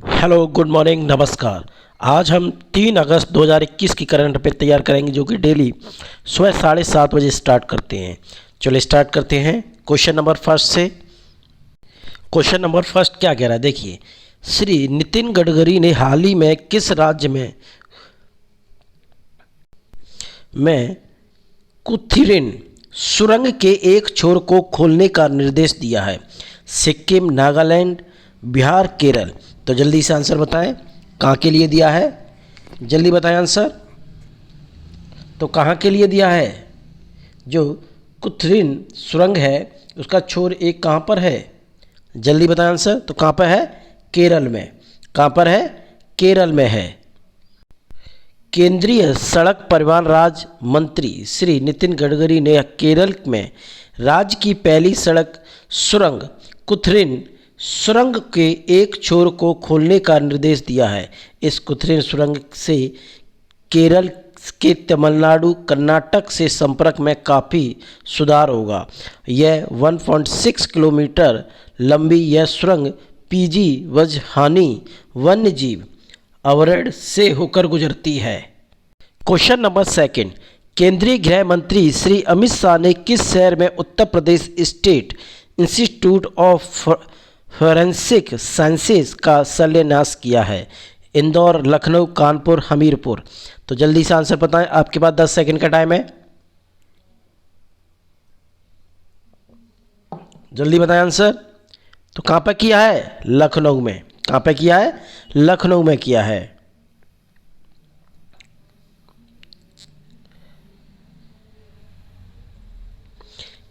Hello, good morning, नमस्कार। आज हम 3 अगस्त 2021 की करंट अफेयर तैयार करेंगे, जो कि डेली सुबह 7:30 बजे स्टार्ट करते हैं। चलो स्टार्ट करते हैं क्वेश्चन नंबर फर्स्ट से। क्वेश्चन नंबर फर्स्ट क्या कह रहा है, देखिए। श्री नितिन गडकरी ने हाल ही में किस राज्य में कुथिरिन सुरंग के एक छोर को खोलने का निर्देश दिया है? सिक्किम, नागालैंड, बिहार, केरल। तो जल्दी से आंसर बताएं, कहाँ के लिए दिया है? जल्दी बताएं आंसर। तो कहाँ के लिए दिया है? जो कुथरिन सुरंग है उसका छोर एक कहाँ पर है? जल्दी बताएं आंसर। तो कहाँ पर है? केरल में। कहाँ पर है? केरल में है। केंद्रीय सड़क परिवहन राज्य मंत्री श्री नितिन गडकरी ने केरल में राज्य की पहली सड़क सुरंग कुथरिन सुरंग के एक छोर को खोलने का निर्देश दिया है। इस कुथरिन सुरंग से केरल के तमिलनाडु, कर्नाटक से संपर्क में काफ़ी सुधार होगा। यह 1.6 किलोमीटर लंबी यह सुरंग पीजी वजहानी वन्यजीव अभयारण्य से होकर गुजरती है। क्वेश्चन नंबर सेकंड, केंद्रीय गृह मंत्री श्री अमित शाह ने किस शहर में Uttar Pradesh state institute of forensic sciences का शिलान्यास किया है? इंदौर, लखनऊ, कानपुर, हमीरपुर। तो जल्दी से आंसर बताएं, आपके पास 10 सेकंड का टाइम है। जल्दी बताएं आंसर। तो कहाँ पर किया है? लखनऊ में। कहाँ पर किया है? लखनऊ में किया है।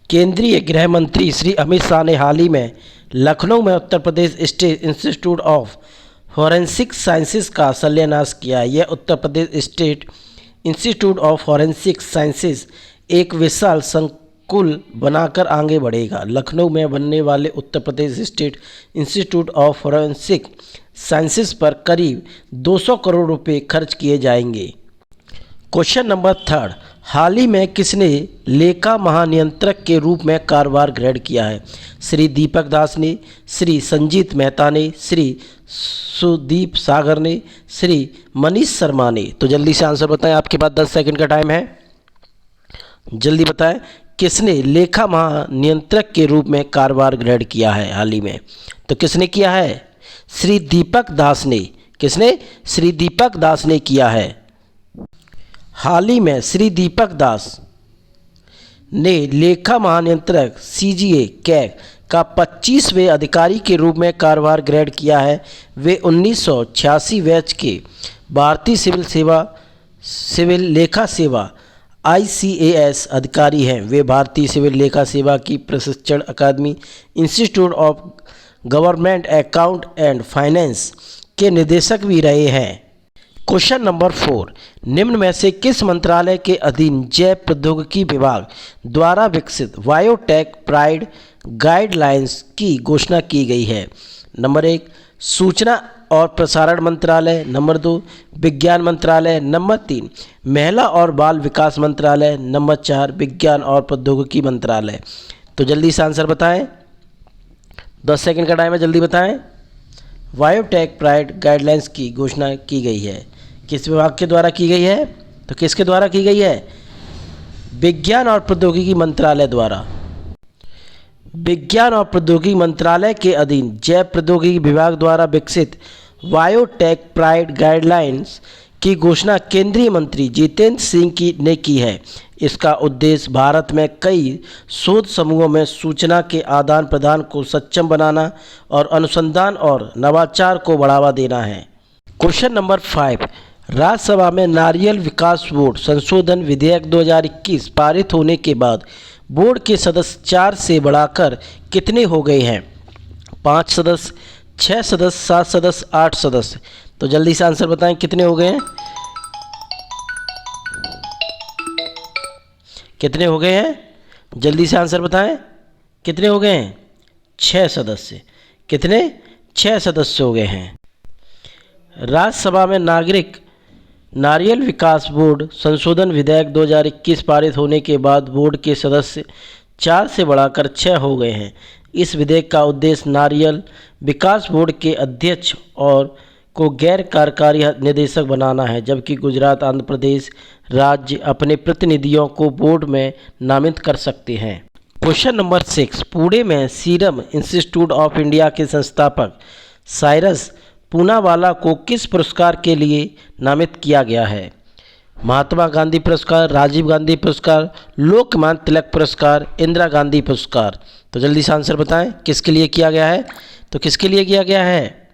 केंद्रीय गृह मंत्री श्री अमित शाह ने हाल ही में लखनऊ में Uttar Pradesh state institute of forensic sciences का शिलान्यास किया। यह Uttar Pradesh state institute of forensic sciences एक विशाल संकुल बनाकर आगे बढ़ेगा। लखनऊ में बनने वाले Uttar Pradesh state institute of forensic sciences पर करीब 200 करोड़ रुपए खर्च किए जाएंगे। क्वेश्चन नंबर थर्ड, हाल ही में किसने लेखा महानियंत्रक के रूप में कार्यभार ग्रहण किया है? श्री दीपक दास ने, श्री संजीत मेहता ने, श्री सुदीप सागर ने, श्री मनीष शर्मा ने। तो जल्दी से आंसर बताएं, आपके पास 10 सेकंड का टाइम है। जल्दी बताएं, किसने लेखा महानियंत्रक के रूप में कार्यभार ग्रहण किया है हाल ही में? तो किसने किया है? श्री दीपक दास ने। किसने? श्री दीपक दास ने किया है। हाल ही में श्री दीपक दास ने लेखा महानियंत्रक सीजीए कैग का 25वें अधिकारी के रूप में कार्यभार ग्रहण किया है। वे 1986 बैच के भारतीय सिविल लेखा सेवा ICAS अधिकारी हैं। वे भारतीय सिविल लेखा सेवा की प्रशिक्षण अकादमी, institute of government account and finance के निदेशक भी रहे हैं। क्वेश्चन नंबर 4, निम्न में से किस मंत्रालय के अधीन जैव प्रौद्योगिकी विभाग द्वारा विकसित बायोटेक प्राइड गाइडलाइंस की घोषणा की गई है? नंबर 1, सूचना और प्रसारण मंत्रालय। नंबर 2, विज्ञान मंत्रालय। नंबर 3, महिला और बाल विकास मंत्रालय। नंबर 4, विज्ञान और प्रौद्योगिकी मंत्रालय। तो जल्दी से आंसर बताएं, 10 सेकंड का टाइम है, जल्दी बताएं। बायोटेक प्राइड गाइडलाइंस की घोषणा की गई है, किस विभाग के द्वारा की गई है? तो किसके द्वारा की गई है? विज्ञान और प्रौद्योगिकी मंत्रालय द्वारा। विज्ञान और प्रौद्योगिकी मंत्रालय के अधीन जैव प्रौद्योगिकी विभाग द्वारा विकसित बायोटेक प्राइड गाइडलाइंस की घोषणा केंद्रीय मंत्री जितेंद्र सिंह ने की है। इसका उद्देश्य भारत में कई शोध समूहों में सूचना के आदान प्रदान को सक्षम बनाना और अनुसंधान और नवाचार को बढ़ावा देना है। क्वेश्चन नंबर 5, राज्यसभा में नारियल विकास बोर्ड संशोधन विधेयक 2021 पारित होने के बाद बोर्ड के सदस्य 4 से बढ़ाकर कितने हो गए हैं? 5 सदस्य, 6 सदस्य, 7 सदस्य, 8 सदस्य। तो जल्दी से आंसर बताएं, कितने हो गए हैं? कितने हो गए हैं? जल्दी से आंसर बताएं, कितने हो गए हैं? 6 सदस्य। कितने? 6 सदस्य हो गए हैं। राज्यसभा में नारियल विकास बोर्ड संशोधन विधेयक 2021 पारित होने के बाद बोर्ड के सदस्य 4 से बढ़ाकर 6 हो गए हैं। इस विधेयक का उद्देश्य नारियल विकास बोर्ड के अध्यक्ष और को गैर कार्यकारी निदेशक बनाना है, जबकि गुजरात आंध्र प्रदेश राज्य अपने प्रतिनिधियों को बोर्ड में नामित कर सकते हैं। क्वेश्चन नंबर 6, पुणे में सीरम इंस्टीट्यूट ऑफ इंडिया के संस्थापक साइरस पूनावाला को किस पुरस्कार के लिए नामित किया गया है? महात्मा गांधी पुरस्कार, राजीव गांधी पुरस्कार, लोकमान्य तिलक पुरस्कार, इंदिरा गांधी पुरस्कार। तो जल्दी से आंसर बताएं, किसके लिए किया गया है? तो किसके लिए किया गया है?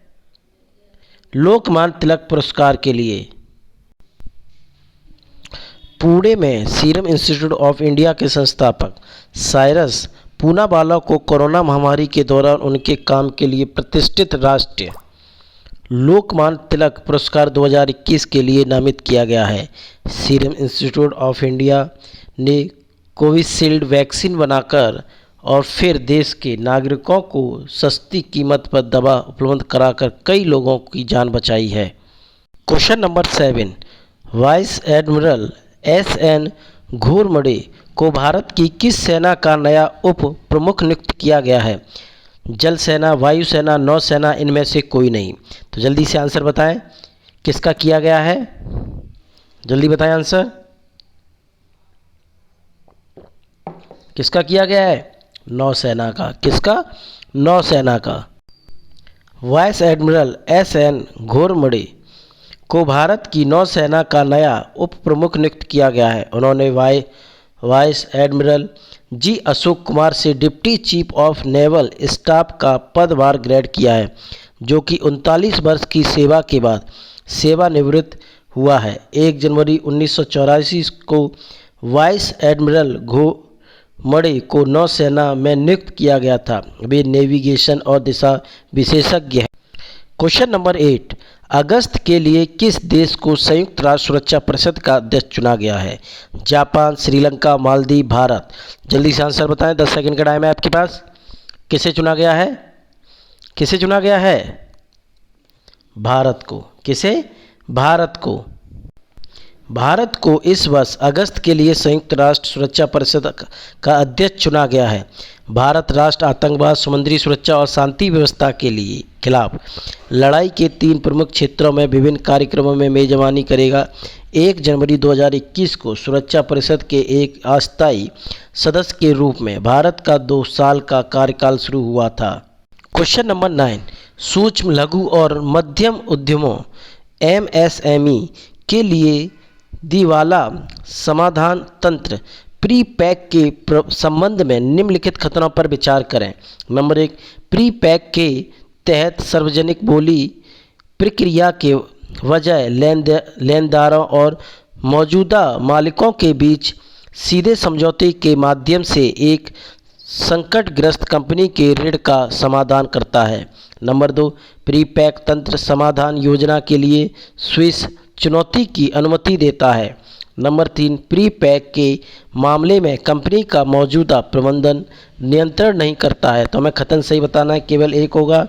लोकमान्य तिलक पुरस्कार के लिए। पुणे में सीरम इंस्टीट्यूट ऑफ इंडिया के संस्थापक साइरस पूनावाला को कोरोना महामारी के दौरान उनके काम के लिए प्रतिष्ठित राष्ट्रीय लोकमान्य तिलक पुरस्कार 2021 के लिए नामित किया गया है। सीरम इंस्टीट्यूट ऑफ इंडिया ने कोविशील्ड वैक्सीन बनाकर और फिर देश के नागरिकों को सस्ती कीमत पर दवा उपलब्ध कराकर कई लोगों की जान बचाई है। Question number 7, vice admiral SN. Ghormade को भारत की किस सेना का नया उप प्रमुख नियुक्त किया गया है? जल सेना, वायुसेना, नौसेना, इनमें से कोई नहीं। तो जल्दी से आंसर बताएं, किसका किया गया है? जल्दी बताएं आंसर, किसका किया गया है? नौसेना का। किसका? नौसेना का। Vice admiral SN. घोरमडे को भारत की नौसेना का नया उप प्रमुख नियुक्त किया गया है। उन्होंने vice admiral G Ashok Kumar से deputy chief of naval staff का पदभार ग्रहण किया है, जो कि 39 वर्ष की सेवा के बाद सेवानिवृत्त हुआ है। 1 जनवरी 1984 को वाइस एडमिरल घोरमडे को नौसेना में नियुक्त किया गया था। वे नेविगेशन और दिशा विशेषज्ञ हैं। क्वेश्चन नंबर 8, अगस्त के लिए किस देश को संयुक्त राष्ट्र सुरक्षा परिषद का अध्यक्ष चुना गया है? जापान, श्रीलंका, मालदीव, भारत। जल्दी से आंसर बताएं, 10 सेकंड का टाइम है आपके पास। किसे चुना गया है? किसे चुना गया है? भारत को। किसे? भारत को। भारत को इस वर्ष अगस्त के लिए संयुक्त राष्ट्र सुरक्षा परिषद का अध्यक्ष चुना गया है। भारत राष्ट्र आतंकवाद, समुद्री सुरक्षा और शांति व्यवस्था के लिए खिलाफ लड़ाई के 3 प्रमुख क्षेत्रों में विभिन्न कार्यक्रमों में मेजबानी करेगा। 1 जनवरी 2021 को सुरक्षा परिषद के एक अस्थायी सदस्य के रूप में भारत का 2 साल का कार्यकाल शुरू हुआ था। क्वेश्चन नंबर 9, सूक्ष्म, लघु और मध्यम उद्यमों MSME के लिए दिवाला समाधान तंत्र प्री पैक के संबंध में निम्नलिखित खतरों पर विचार करें। नंबर 1, प्री पैक के तहत सार्वजनिक बोली प्रक्रिया के वजह लेनदारों और मौजूदा मालिकों के बीच सीधे समझौते के माध्यम से एक संकटग्रस्त कंपनी के ऋण का समाधान करता है। नंबर 2, प्री पैक तंत्र समाधान योजना के लिए स्विस चुनौती की अनुमति देता है। नंबर 3, प्री पैक के मामले में कंपनी का मौजूदा प्रबंधन नियंत्रण नहीं करता है। तो हमें खतन सही बताना है, केवल 1 होगा,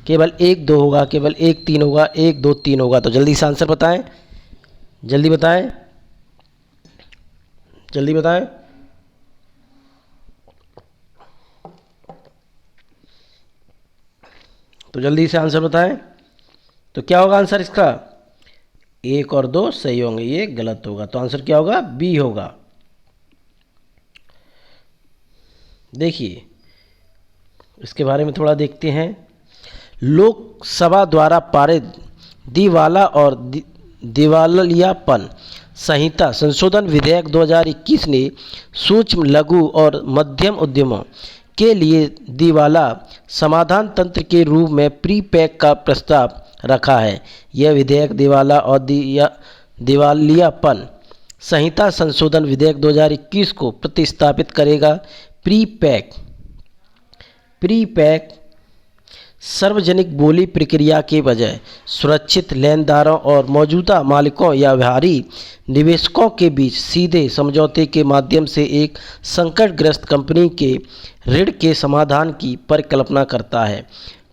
केवल 1 2 होगा, केवल 1 3 होगा, 1 2 3 होगा। तो जल्दी से आंसर बताएं, जल्दी बताएं, जल्दी बताएं। तो जल्दी से आंसर बताएं। तो क्या होगा आंसर इसका? 1 और 2 सही होंगे, ये गलत होगा। तो आंसर क्या होगा? बी होगा। देखिए इसके बारे में थोड़ा देखते हैं। लोकसभा द्वारा पारित दिवाला और दिवालियापन संहिता संशोधन विधेयक 2021 ने सूक्ष्म, लघु और मध्यम उद्यमों के लिए दिवाला समाधान तंत्र के रूप में प्री पैक का प्रस्ताव रखा है। यह विधेयक दिवाला और दिवालियापन संहिता संशोधन विधेयक 2021 को प्रतिस्थापित करेगा। प्री पैक सार्वजनिक बोली प्रक्रिया के बजाय सुरक्षित लेनदारों और मौजूदा मालिकों या बाहरी निवेशकों के बीच सीधे समझौते के माध्यम से एक संकटग्रस्त कंपनी के ऋण के समाधान की परिकल्पना करता है।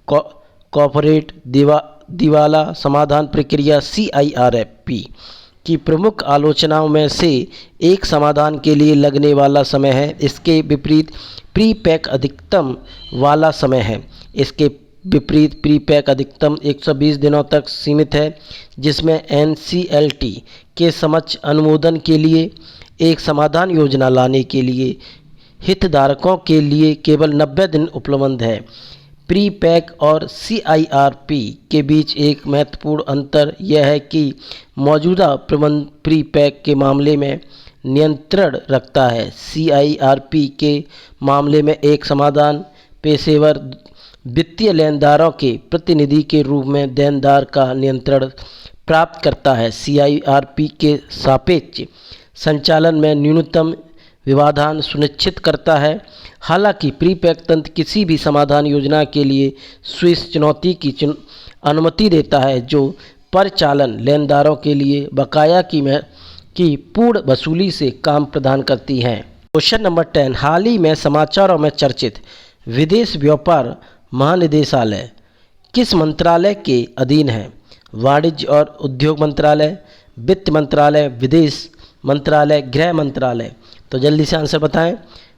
कॉर्पोरेट दिवाला समाधान प्रक्रिया CIRP की प्रमुख आलोचनाओं में से एक समाधान के लिए लगने वाला समय है। इसके विपरीत प्री पैक अधिकतम वाला समय है। इसके विपरीत प्री पैक अधिकतम 120 दिनों तक सीमित है, जिसमें NCLT के समक्ष अनुमोदन के लिए एक समाधान योजना लाने के लिए हितधारकों के लिए केवल 90 दिन उपलब्ध है। प्री पैक और CIRP के बीच एक महत्वपूर्ण अंतर यह है कि मौजूदा प्रबंध प्री पैक के मामले में नियंत्रण रखता है। CIRP के मामले में एक समाधान पेशेवर वित्तीय लेनदारों के प्रतिनिधि के रूप में देनदार का नियंत्रण प्राप्त करता है। CIRP के सापेक्ष संचालन में न्यूनतम व्यवधान सुनिश्चित करता है। हालांकि प्री पैक तंत्र किसी भी समाधान योजना के लिए स्विच चुनौती की अनुमति देता है, जो परिचालन लेनदारों के लिए बकाया की पूर्ण वसूली से काम प्रदान करती हैं। क्वेश्चन नंबर 10, हाल ही में समाचारों में चर्चित विदेश व्यापार महानिदेशालय किस मंत्रालय के अधीन है? वाणिज्य और उद्योग मंत्रालय, वित्त मंत्रालय, विदेश मंत्रालय, गृह मंत्रालय। तो जल्दी से आंसर बताएं।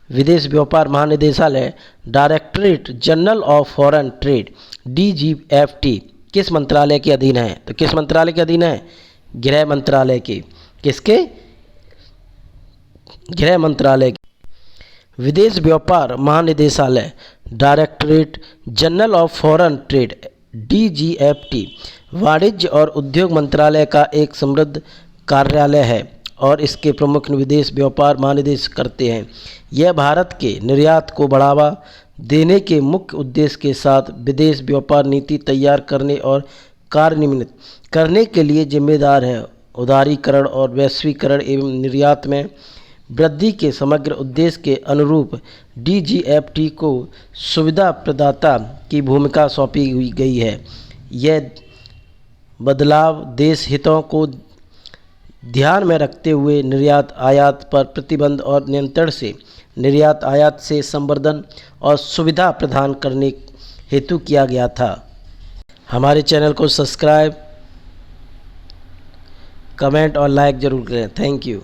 विदेश व्यापार महानिदेशालय directorate general of foreign trade DGFT किस मंत्रालय के अधीन है? तो किस मंत्रालय के अधीन है? गृह मंत्रालय के। किसके? गृह मंत्रालय के। विदेश व्यापार महानिदेशालय directorate general of foreign trade DGFT वाणिज्य और उद्योग मंत्रालय का एक समृद्ध कार्यालय है और इसके प्रमुख विदेश व्यापार महानिदेशक करते हैं। यह भारत के निर्यात को बढ़ावा देने के मुख्य उद्देश्य के साथ विदेश व्यापार नीति तैयार करने और कार्यान्वित करने के लिए जिम्मेदार है। उदारीकरण और वैश्वीकरण एवं निर्यात में वृद्धि के समग्र उद्देश्य के अनुरूप DGFT को सुविधा प्रदाता की भूमिका सौंपी गई है। यह बदलाव देश हितों को ध्यान में रखते हुए निर्यात आयात पर प्रतिबंध और नियंत्रण से निर्यात आयात से संवर्धन और सुविधा प्रदान करने हेतु किया गया था। हमारे चैनल को सब्सक्राइब, कमेंट और लाइक जरूर करें। Thank you.